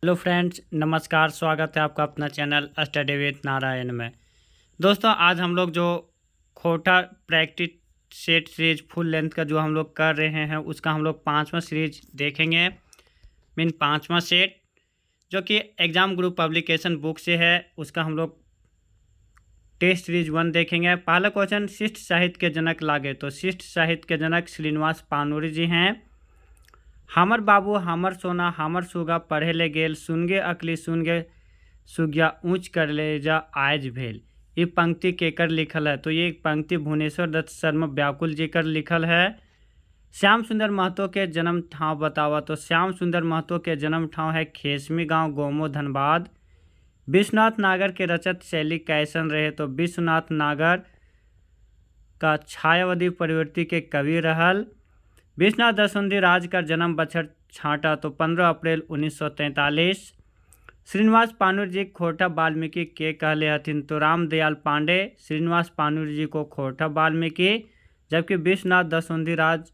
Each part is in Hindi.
हेलो फ्रेंड्स, नमस्कार। स्वागत है आपका अपना चैनल स्टडी विद नारायण में। दोस्तों, आज हम लोग जो खोटा practice set series full length का जो हम लोग कर रहे हैं उसका हम लोग 5वां सीरीज देखेंगे। मीन 5वां सेट जो कि एग्ज़ाम ग्रुप पब्लिकेशन बुक से है, उसका हम लोग टेस्ट सीरीज 1 देखेंगे। पहला क्वेश्चन, शिष्ट साहित्य के जनक लागे। तो शिष्ट साहित्य के जनक श्रीनिवास पानूरी जी हैं। हमर बाबू हमर सोना हमर सुगा पढ़े ले गेल, सुनगे अकली सुनगे सुगिया ऊँच कर ले जा आयज भेल। ये पंक्ति केकर लिखल है? तो ये एक पंक्ति भुवनेश्वर दत्त शर्मा व्याकुल जी कर लिखल है। श्याम सुंदर महतो के जन्म ठाव बतावा। तो श्याम सुंदर महतो के जन्म ठाव है खेसमी गांव, गोमो, धनबाद। विश्वनाथ नागर के रचत शैली कैसन रहे? तो विश्वनाथ नागर का छायावादी प्रवृत्ति के कवि रहल। विश्वनाथ दसुंधी राज का जन्म बछर छाँटा। तो 15 अप्रैल 1943। श्रीनिवास पानूर जी खोरठा वाल्मीकि के कहले हथिन? तो रामदयाल पांडे श्रीनिवास पानूर जी को खोरठा वाल्मीकि, जबकि विश्वनाथ दसुंधी राज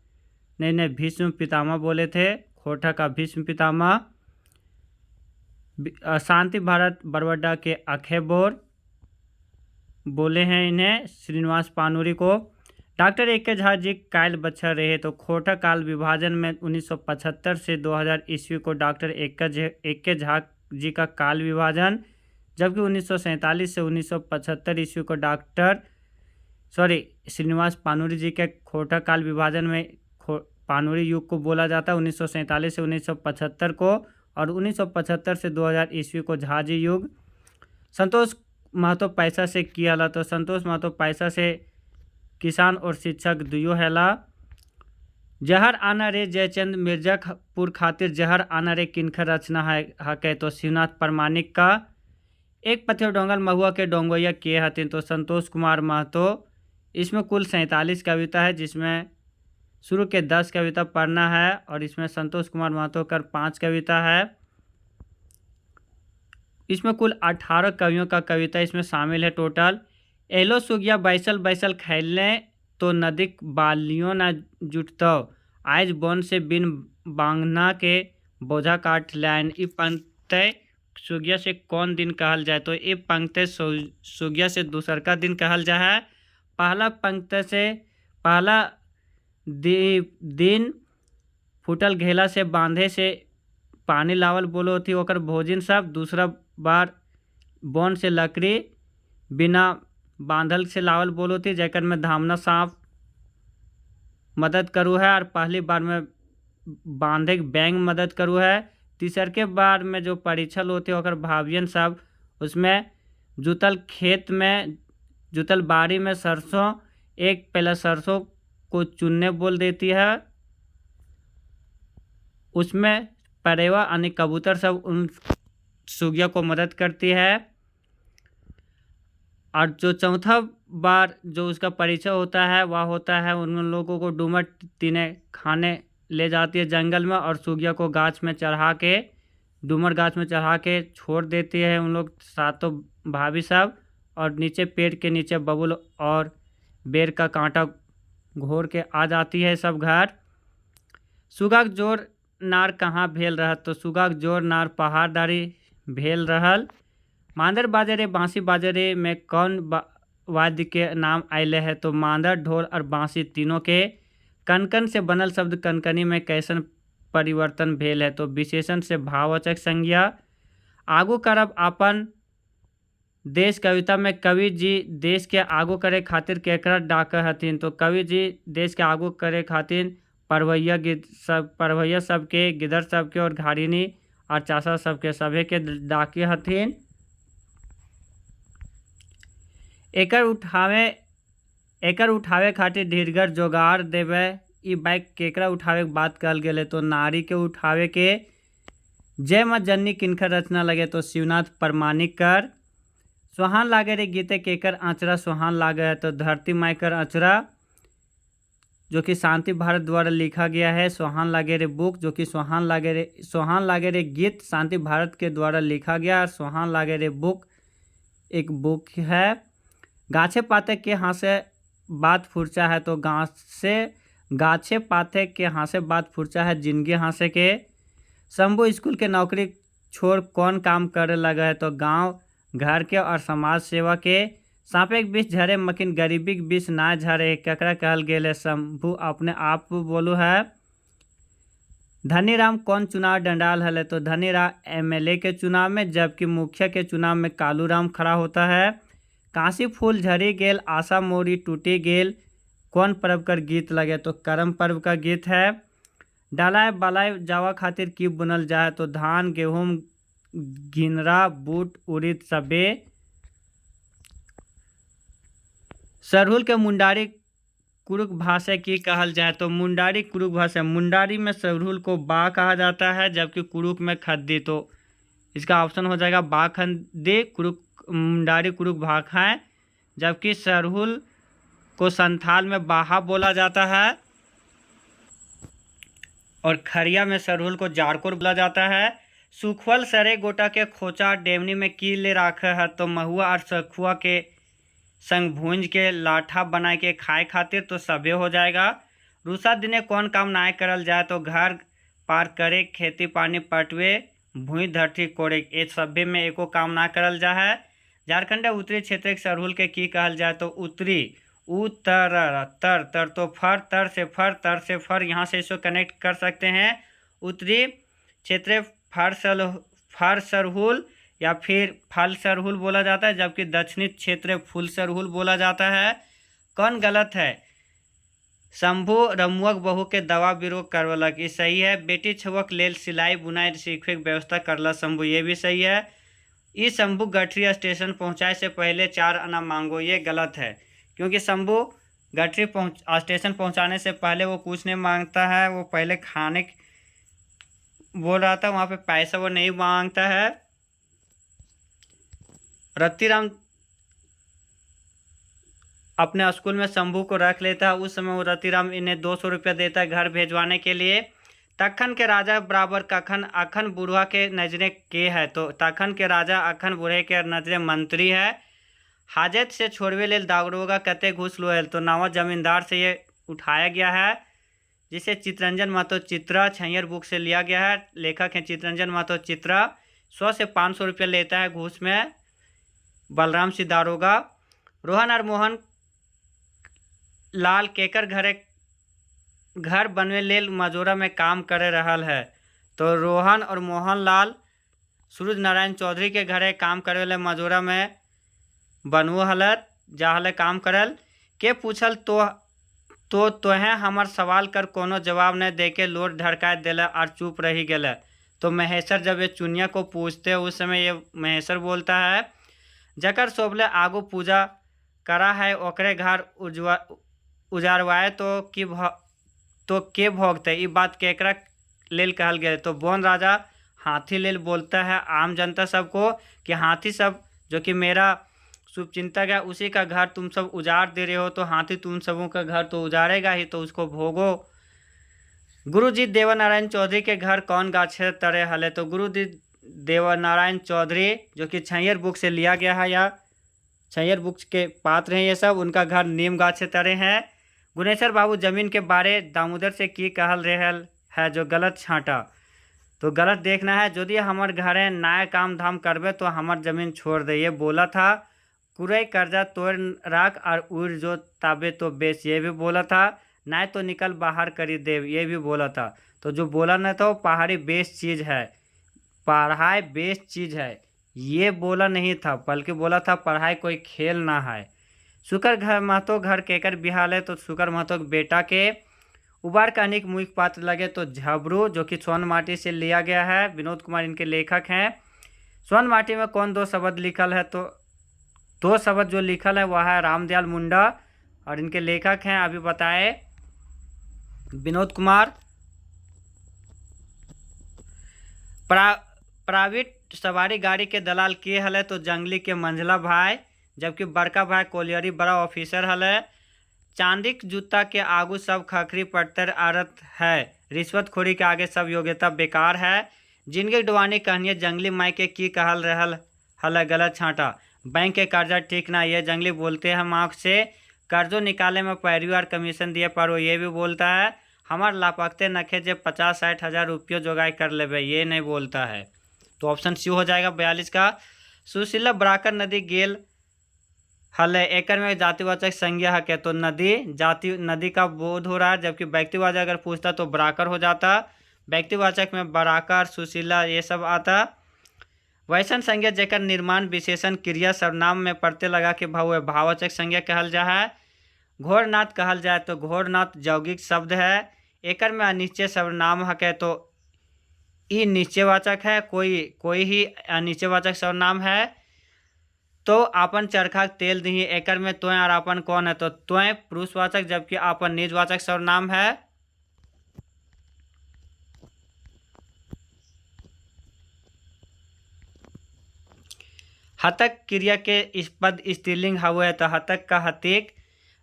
ने इन्हें भीष्म पितामह बोले थे। खोरठा का भीष्म पितामह। शांति भारत बरवड्डा के अखेबोर बोले हैं इन्हें, श्रीनिवास पानूरी को। Doctor A K. झा जी कायल बच्चर रहे। तो खोरठा काल विभाजन में 1975 से 2000 ईस्वी को डॉक्टर ए.के. झा जी का काल विभाजन, जबकि 1947 से 1975 ईस्वी को श्रीनिवास पानूरी जी के खोरठा काल विभाजन में पानूरी युग को बोला जाता है 1947 से 1975 को, और 1975 से 2000 ईस्वी को झा जी युग। संतोष महतो पैसा से किया ला। तो संतोष महतो पैसा से किसान और शिक्षक दुयो हैला। जहर आना रे जयचंद मिर्जापुर खातिर जहर आना रे किनखर रचना है हके? तो शिवनाथ प्रमाणिक का। एक पथियो डोंगल महुआ के डोंगोया के हथिन? तो संतोष कुमार महतो। इसमें कुल 47 कविता है, जिसमें शुरू के 10 कविता पढ़ना है, और इसमें संतोष कुमार महतो कर 5 कविता है। इसमें कुल 18 कवियों का कविता इसमें शामिल है टोटल। एलो सुगिया बैसल बैसल खैलने, तो नदीक बालियों न जुटतो, आज बन से बिन बांगना के बोझा काट लाइन। ई पंक्ति सुगिया से कौन दिन कहल जाए? तो ये पंक्ति सुगिया से दूसर का दिन कहल जा है। पहला पंक्ति से पहला दिन फूटल घेला से बांधे से पानी लावल बोलो थी ओकर भोजन सब। दूसरा बार बन से लकड़ी बिना बांधल से लावल बोलो थी, जैकर में धामना सांप मदद करू है, और पहली बार में बांधे बैंग मदद करू है। तीसर के बार में जो परीक्षल होते ओकर भावियन सब, उसमें जुतल खेत में जुतल बाड़ी में सरसों, एक पहला सरसों को चुनने बोल देती है। उसमें परेवा यानी कबूतर सब उन सुगिया को मदद करती है। और जो चौथा बार जो उसका परिचय होता है वह होता है उन लोगों को डूमर तीने खाने ले जाती है जंगल में, और सुगिया को गाछ में चढ़ा के डूमर गाछ में चढ़ा के छोड़ देती है उन लोग सातों भाभी सब, और नीचे पेड़ के नीचे बबुल और बेर का कांटा घोर के आ जाती है सब घर। सुगाक जोर नार कहाँ भेल रहत? तो सुगाक जोर नार पहाड़दारी भेल रहल। मांदर बाजरे बांसी बाजरे में कौन वाद्य के नाम आयले है? तो मांदर, ढोल और बांसी तीनों के कनकन से बनल शब्द कनकनी में कैसन परिवर्तन भेल है? तो विशेषण से भाववाचक संज्ञा। आगू करब आपन देश कविता में कवि जी देश के आगू करे खातिर केकरा डाक हथिन? तो कवि जी देश के आगू करे खातिर परवैया सबके, गिदड़ सबके, और घाड़िनी और चासा सबके सभे के डाके हथिन। एकर उठावे खातिर ढीरगर जोगाड़ देवे। ई बाइक केकरा उठावे के बात कहल गेले? तो नारी के उठावे के। जय माँ जननी किनकर रचना लगे? तो शिवनाथ प्रमाणिक कर। सुहान लागे रे गीते केकर आंचरा सुहान लागे है? तो धरती मायकर आंचरा, जो कि शांति भारत द्वारा लिखा गया है। सुहान लागे रे बुक, जो कि सुहान लागे रे गीत शांति भारत के द्वारा लिखा गया, और सुहान लागे रे बुक एक बुक है। गाछे पाते के हाँ से बात फुरचा है? तो गाछे पाते के हाँ से बात फुरचा है जिंदगी हाँ से के। शंभू स्कूल के नौकरी छोड़ कौन काम करे लगा है, तो गांव घर के और समाज सेवा के सापेक बीच झरे मकिन गरीबी के बीच ना झरे ककरा कहल गेल है। शंभू अपने आप बोलू है। धनीराम कौन चुनाव डंडाल हले, तो धनीराम एमएलए के चुनाव में, जबकि मुखिया के चुनाव में कालूराम खड़ा होता है। काशी फूल झरी गेल आशा मोरी टूटी गेल कौन पर्व कर गीत लगे, तो करम पर्व का गीत है। डालाए बालाए जावा खातिर की बुनल जाए, तो धान गेहूँ गिनरा बूट उड़ीद सबे। सरहुल के मुंडारी कुरुक भाषा की कहल जाए, तो मुंडारी कुरुक भाषा, मुंडारी में सरहुल को बा कहा जाता है, जबकि कुरुक में खद्दी, तो इसका ऑप्शन हो जाएगा बा खद्दी। कुरुक मुंडारी कुरुक भाखा है, जबकि सरहुल को संथाल में बाहा बोला जाता है और खरिया में सरहुल को जारकोर बोला जाता है। सुखवल सरे गोटा के खोचा डेमनी में की ले राखे है, तो महुआ और सखुआ के संग भूंज के लाठा बनाए के खाए खातिर, तो सभे हो जाएगा। रूसा दिने कौन काम नाय करल जाए, तो घर पार करे खेती पानी पटवे भूई धरती कोड़े, ये सभ्य में एको काम ना करल जा है। झारखंड उत्तरी क्षेत्र के सरहुल के की कहल जाए, तो उत्तरी उत्तर तर तर तो फर तर से फर तर से फर, यहाँ से इसको कनेक्ट कर सकते हैं। उत्तरी क्षेत्र फर सरहुल या फिर फल सरहुल बोला जाता है, जबकि दक्षिणी क्षेत्र फूल सरहुल बोला जाता है। कौन गलत है, शंभू रमुअक बहू के दवा बिरो करवलक, ये सही है। बेटी छुअक लेल सिलाई बुनाई सीखे की व्यवस्था करला शंभू, ये भी सही है। ये शंभू गठरी स्टेशन पहुंचाए से पहले 4 आना मांगो, ये गलत है, क्योंकि शंभू गठरी स्टेशन पहुंचाने से पहले वो कुछ नहीं मांगता है, वो पहले खाने बोल रहा था, वहाँ पे पैसा वो नहीं मांगता है। रत्तीराम अपने स्कूल में शंभू को रख लेता है, उस समय वो रत्तीराम इन्हें 200 रुपया देता है घर भेजवाने के लिए। तखन के राजा बराबर कखन अखन बुढ़वा के नजरे के है, तो तखन के राजा अखन बूढ़े के नजरे मंत्री है। हाजत से छोड़वे लेल दागरोगा कते घूस लो है, तो नवा जमींदार से ये उठाया गया है, जिसे चितरंजन महतो चित्रा छैयर बुक से लिया गया है। लेखक हैं चितरंजन महतो चित्रा। 100 से 500 रुपया लेता है घूस में बलराम सिंह दारोगा। रोहन और मोहन लाल केकर घर बनवे लेल मजोरा में काम करे रहल है, तो रोहन और मोहन लाल सूरज नारायण चौधरी के घरे काम करे ले मजोरा में बनवो हलत जाहले काम करल। के पूछल तो तोहें हमार सवाल कर कोनो जवाब न दे के लोट ढड़का दिला और चुप रही गले, तो महेश्वर जब ये चुनिया को पूछते हैं उस समय ये महेश्वर बोलता है, जकर सोबले आगू पूजा करा है ओकरे घर उजारवाए तो के भोगते, ये बात केकरा लेल कहल गए, तो बोन राजा हाथी लेल बोलता है आम जनता सबको कि हाथी सब जो कि मेरा शुभचिंतक है, उसी का घर तुम सब उजाड़ दे रहे हो, तो हाथी तुम सबों का घर तो उजाड़ेगा ही, तो उसको भोगो। गुरुजी देवनारायण चौधरी के घर कौन गाछे तरे हले, तो गुरुजी देवनारायण चौधरी जो कि छैयर बुक से लिया गया है या छैयर बुक के पात्र हैं ये सब, उनका घर नीम गाछे तरे हैं। गुनेश्वर बाबू जमीन के बारे दामोदर से की कहल रहल है, जो गलत छाँटा, तो गलत देखना है। यदि हमार घरे नया काम धाम करबे तो हमार जमीन छोड़ दे, ये बोला था। कुरई कर्जा तोड़ राख और उड़ जो ताबे तो बेच, ये भी बोला था। ना तो निकल बाहर करी देव, ये भी बोला था। तो जो बोला न था वो पहाड़ी बेस्ट चीज़ है, पढ़ाई बेस्ट चीज़ है, ये बोला नहीं था, बल्कि बोला था पढ़ाई कोई खेल ना है। शुकर घर महतो घर केकर बिहाल है, तो शुकर महतो बेटा के उबार का अनेक मुख्य पात्र लगे, तो झबरू जो कि सोन माटी से लिया गया है, विनोद कुमार इनके लेखक हैं। सोन माटी में कौन 2 शब्द लिखल है, तो 2 शब्द जो लिखल है वह है रामदयाल मुंडा और इनके लेखक हैं अभी बताए विनोद कुमार। प्राइवेट सवारी गाड़ी के दलाल के हले, तो जंगली के मंझला भाई, जबकि बड़का भाई कोलियरी बड़ा ऑफिसर हले। चांदी जूता के आगू सब खखरी पड़तर आरत है, रिश्वतखोरी के आगे सब योग्यता बेकार है। जिनके डुबानी कहानियाँ जंगली माई के की कहल रहल हले गलत छाँटा, बैंक के कर्जा ठीक ना, ये जंगली बोलते हैं माँ से। कर्जो निकाले में पैरवी और कमीशन दिए पारो, ये भी बोलता है। हमार लापकते नखे जे 50-60 हज़ार रुपये जोगाई कर लेबे, ये नहीं बोलता है। तो ऑप्शन सी हो जाएगा 42 का। सुशीला बराकर नदी गेल हल है, एकर में जातिवाचक संज्ञा है क्या, तो नदी, जाति नदी का बोध हो रहा है, जबकि व्यक्तिवाचक अगर पूछता तो बराकर हो जाता। व्यक्तिवाचक में बराकर, सुशीला ये सब आता। वैसन संज्ञा जेकर निर्माण विशेषण क्रिया सर्वनाम में प्रत्यय लगा के भाव भाववाचक संज्ञा कहल जा है। घोरनाथ कहल जाए तो घोरनाथ यौगिक शब्द है, एकर में अनिश्चय सर्वनाम है तो ई निश्चयवाचक है, कोई ही अनिश्चयवाचक सर्वनाम है। तो आपन चरखा तेल दी, एकर में त्वय और आपन कौन है, तो त्वय पुरुषवाचक, जबकि आपन निजवाचक सर्वनाम है। हतक क्रिया के इस पद स्त्रीलिंग हुए तो हतक का हतिक।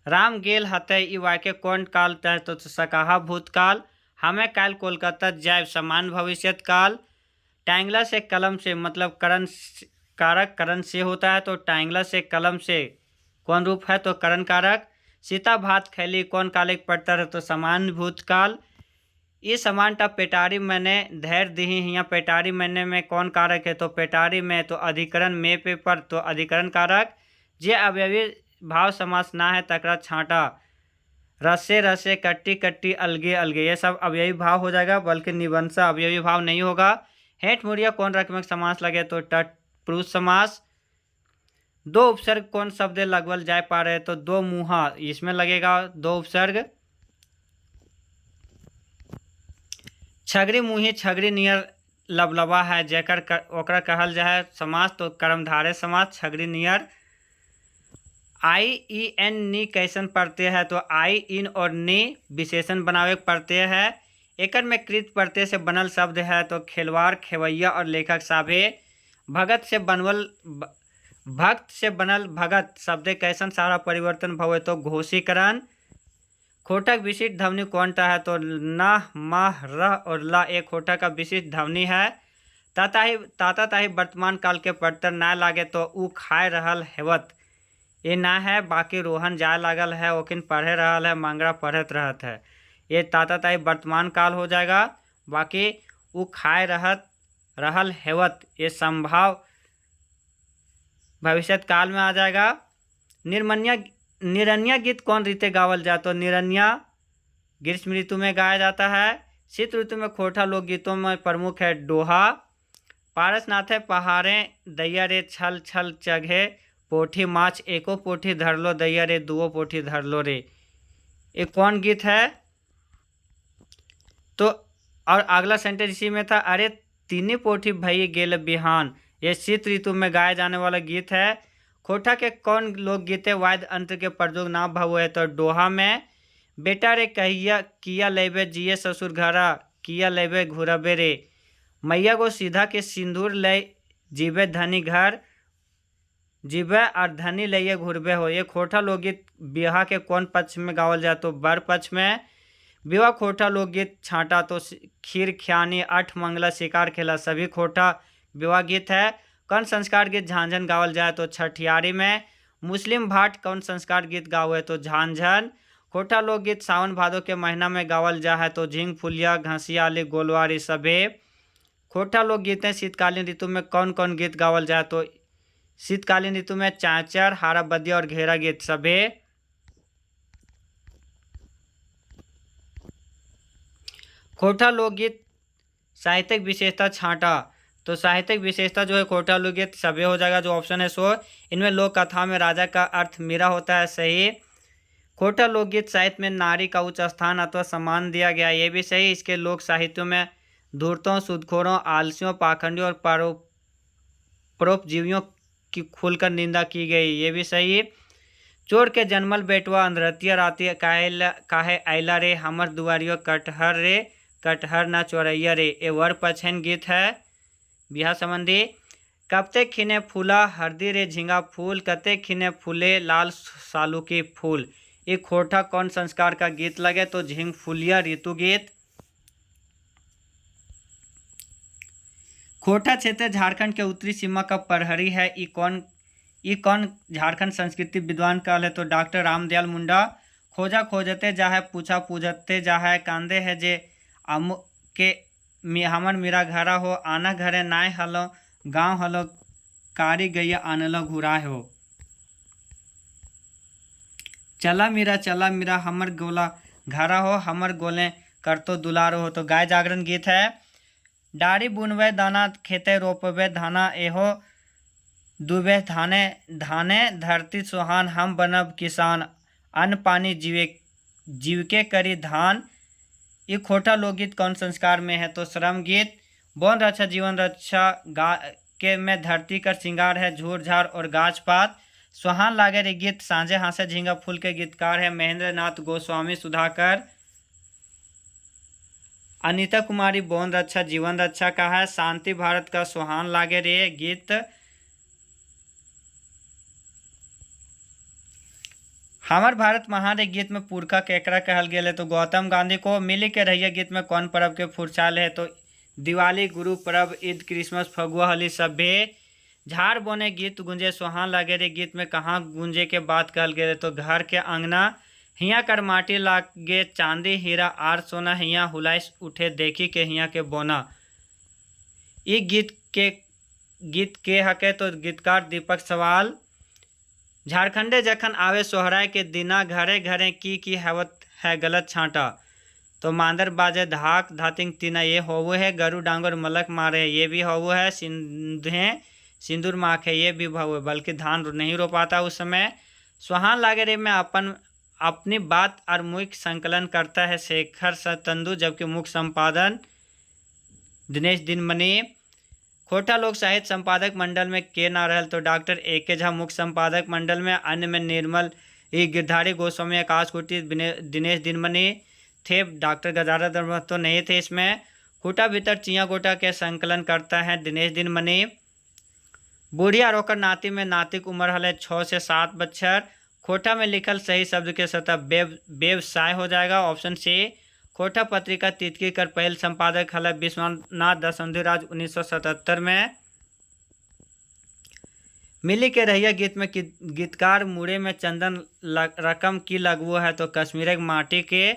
राम गेल हतय ई वाक्य कौन काल तय, तो सकाहा भूतकाल। हमें काल कोलकाता जाए समान भविष्यत काल। टैंगला से कलम से मतलब करण कारक करण से होता है, तो टैंगला से कलम से कौन रूप है, तो करण कारक। सीता भात खैली कौन कालिक पड़ता है, तो समान भूतकाल। ये समानता पेटारी मैंने धैर्य दी यहाँ पेटारी मैंने में कौन कारक है, तो पेटारी में तो अधिकरण में पे पर तो अधिकरण कारक। जे अवयवी भाव समास ना है तकरा छांटा। रसे रसे कट्टी कट्टी अलगे अलगे ये सब अवयवी भाव हो जाएगा, बल्कि निबंसा अवयवी भाव नहीं होगा। हेठ मुड़िया कौन रकमक समास लगे, तो तत्पुरुष समास। दो उपसर्ग कौन शब्द लगवल जाए पा रहे, तो दो मुहा इसमें लगेगा दो उपसर्ग। छगरी मुही छगरी नियर लबलबा है, जेकर ओकरा कहल जाए समास, तो कर्मधारय समास छगरी नियर। आई ई एन नी कैसन प्रत्यय है, तो आई इन और नी विशेषण बनावे प्रत्यय है। एकर में कृत प्रत्यय से बनल शब्द है, तो खेलवाड़ खेवैया और लेखक साभे। भगत से बनवल भक्त से बनल भगत शब्द कैसन सारा परिवर्तन भवे, तो घोषीकरण। खोटक विशिष्ट ध्वनि कौनटा है, तो न म र और ला एक खोटक का विशिष्ट ध्वनि है। ताता ताही वर्तमान काल के पड़तर ना लागे, तो ऊ खाए रहल हेवत ये ना है। बाकी रोहन जाए लागल है, ओकिन पढ़े रहल है, मांगरा पढ़त रहत है। ये ताता ताही वर्तमान काल हो जाएगा। बाकी ऊ खाए रहल हेवत ये संभाव भविष्यत काल में आ जाएगा। निरन्या गीत कौन रीते गावल जाए, तो निरन्या ग्रीष्म ऋतु में गाया जाता है। शीत ऋतु में खोटा लोकगीतों में प्रमुख है डोहा। पारसनाथ है पहाड़े दैया रे छल छल चघे, पोठी माछ एको पोठी धर लो दैया रे दुओ पोठी धर लो रे, ये कौन गीत है। तो और अगला सेंटेंस इसी में था, अरे तीनी पोठी भई गेल बिहान, ये शीत ऋतु में गाया जाने वाला गीत है। खोटा के कौन लोकगीत है, वाद्य अंतर के प्रयोग ना भव है, तो डोहा में। बेटा रे कहिया किया लेबे जिये ससुर घरा, किया लेबे घुरबे रे, मैया को सीधा के सिंदूर ले जीवे धनी घर, जीवे और धनी लइये घुरबे हो, ये खोटा लोकगीत बिहार के कौन पक्ष में गावल जाए, तो बर पक्ष में। विवाह खोटा लोकगीत छांटा, तो खीर ख्यानी अठ मंगला शिकार खेला सभी खोटा विवाह गीत है। कौन संस्कार गीत झांझन गावल जाए, तो छठियारी में। मुस्लिम भाट कौन संस्कार गीत गावे, तो झांझन। खोटा लोकगीत सावन भादो के महीना में गावल जा है, तो झिंग फुलिया घसियाली गोलवारी सभे। खोटा लोकगीत है शीतकालीन ऋतु में कौन कौन गीत गावल जाए, तो शीतकालीन ऋतु में चाँचर हारा बदिया और घेरा गीत सभे। खोटा लोकगीत साहित्यिक विशेषता छांटा, तो साहित्यिक विशेषता जो है खोटा लोकगीत सभे हो जाएगा, जो ऑप्शन है सो। इनमें लोक कथा में राजा का अर्थ मीरा होता है, सही। खोटा लोकगीत साहित्य में नारी का उच्च स्थान अथवा सम्मान दिया गया, ये भी सही। इसके लोक साहित्यों में धूर्तों सूदखोरों आलसियों पाखंडियों और परोपजीवियों की खुलकर निंदा की गई, ये भी सही। चोर के जन्मल बेटवा अंधरतिया राती काहे आइला रे, हमर दुआरियो कटहर रे, कटहर ना चोरैया रे, ये वर पछन गीत है बियाह संबंधी। कबते खिने फूला हरदी रे झिंगा फूल, कते खिने फूले लाल सालू की फूल, ये खोटा कौन संस्कार का गीत लगे, तो झिंग फूलिया ऋतु गीत। खोटा क्षेत्र झारखंड के उत्तरी सीमा का प्रहरी है, ई कौन झारखंड संस्कृति विद्वान काल है, तो डॉक्टर रामदयाल मुंडा। खोजा खोजते जा है पूछा पूछते जा है, कांदे है जे आम के हमर मेरा घरा हो, आना घरे नाय हलो, गाँव हलो कारी गैया आनलो घुरा हो। चला मेरा हमर गोला घरा हो, हमर गोले कर तो दुलारो हो। तो गाय जागरण गीत है। डारी बुनवे दाना खेते रोपवे धाना, एहो दुबे धाने धाने धरती सुहान, हम बनब किसान अन्न पानी जीव के करी धान। ये खोटा लोकगीत कौन संस्कार में है? तो श्रम गीत। वन रक्षा जीवन रक्षा गा के में धरती कर श्रृंगार है, झूर झार और गाछ पात। सुहान लागे रे गीत सांझे हासे झींगा फूल के गीतकार है महेंद्र नाथ गोस्वामी सुधाकर। अनीता कुमारी वन रक्षा जीवन रक्षा का है। शांति भारत का सुहान लागे रे गीत हमार भारत महान रे गीत में पुरखा केकरा कहल गेले? तो गौतम गांधी को। मिली के रहिए गीत में कौन पर्व के फुरचाल है? तो दिवाली, गुरु पर्व, ईद, क्रिसमस, फगुआ, होली सभे। झाड़ बोने गीत गुंजे सुहान लागे रे गीत में कहाँ गुंजे के बात कहल गेले? तो घर के अंगना हिया कर माटी लागे चांदी हीरा आर सोना, हिया हुलाइस उठे देखी के हिया के बोना। ई गीत के हके? तो गीतकार दीपक सवाल। झारखंडे जखन आवे सोहराय के दिना, घरे घरे की हैवत है गलत छांटा। तो मांदर बाजे धाक धातिंग तीना, ये होवो है। गरु डांगर मलक मारे, ये भी होवो है। सिंदूर माखे, ये भी होवो है। बल्कि धान नहीं रो पाता उस समय। सुहान लागे रे में अपनी बात और मुख्य संकलन करता है शेखर सतंदु, जबकि मुख्य संपादन दिनेश दिनमणि। खोटा लोक साहित्य संपादक मंडल में के ना रहल? तो डॉक्टर ए.के. झा मुख्य संपादक मंडल में। अन्य में निर्मल गिरधारी गोस्वामी, आकाश कुटी, दिनेश दिनमणि थे। डॉक्टर गजानन तो नहीं थे इसमें। खूटा भीतर चिया गोटा के संकलन करता है दिनेश दिनमणि। बुढ़िया रोकर नाती में नातिक उम्र हले 6 से 7 बच्चर। खोटा में लिखल सही शब्द के सतह व्यवसाय हो जाएगा, ऑप्शन सी। खोटा पत्रिका तितकी कर पहल संपादक हले विश्वनाथ दसंधुराज 1977 में। मिली के रहिया गीत में गीतकार मुड़े में चंदन रकम की लगवो है? तो कश्मीर माटी के।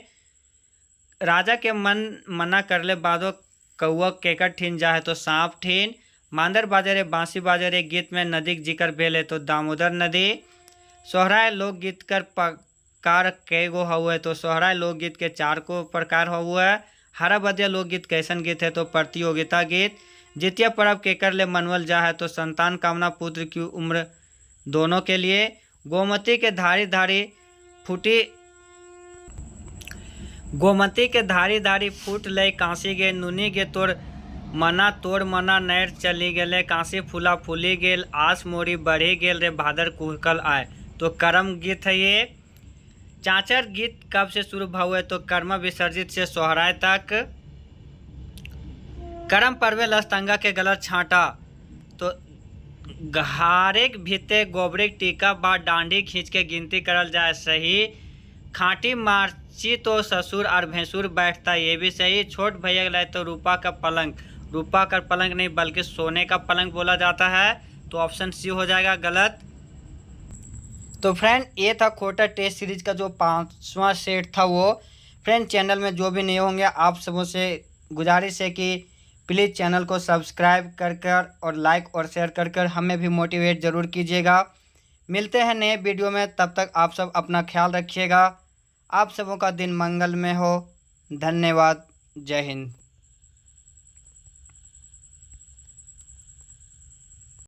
राजा के मन मना करले बादो कौआ केकर ठीन जा है? तो सांप ठीन। मांदर बाजारे बांसी बाजारे गीत में नदी जिक्र भेल है? तो दामोदर नदी। सोहराय लोकगीत कर प्रकार कई गो हुए? तो सोहराय लोकगीत के 4 को प्रकार हुआ है। हरा बदिया लोकगीत कैसन गीत है? तो प्रतियोगिता गीत। जितिया पर्व केकर ले मनवल जा है? तो संतान कामना पुत्र की उम्र दोनों के लिए। गोमती के धारी धारी फूट ले कांसी गे, नुनी गे तोर मना नैर चली गेले। कांसी फूला फूली गेल, आस मोरी बढ़ी गेल रे, भादर कुहकल आए। तो कर्म गीत है ये। चाचर गीत कब से शुरू हुए? तो कर्म विसर्जित से सोहराय तक। करम पर्वे लस्तंगा के गलत छांटा। तो घारे भीते गोबरिक टीका बाद डांडी खींच के गिनती करल जाए, सही। खाटी मार्ची तो ससुर और भैंसुर बैठता, ये भी सही। छोट भैया लाए तो रूपा का पलंग नहीं बल्कि सोने का पलंग बोला जाता है। तो ऑप्शन सी हो जाएगा गलत। तो फ्रेंड ये था खोटा टेस्ट सीरीज का जो 5वां सेट था वो। फ्रेंड चैनल में जो भी नए होंगे आप सबों से गुजारिश है कि प्लीज़ चैनल को सब्सक्राइब कर और लाइक और शेयर कर हमें भी मोटिवेट ज़रूर कीजिएगा। मिलते हैं नए वीडियो में, तब तक आप सब अपना ख्याल रखिएगा। आप सबों का दिन मंगलमय हो। धन्यवाद। जय हिंद।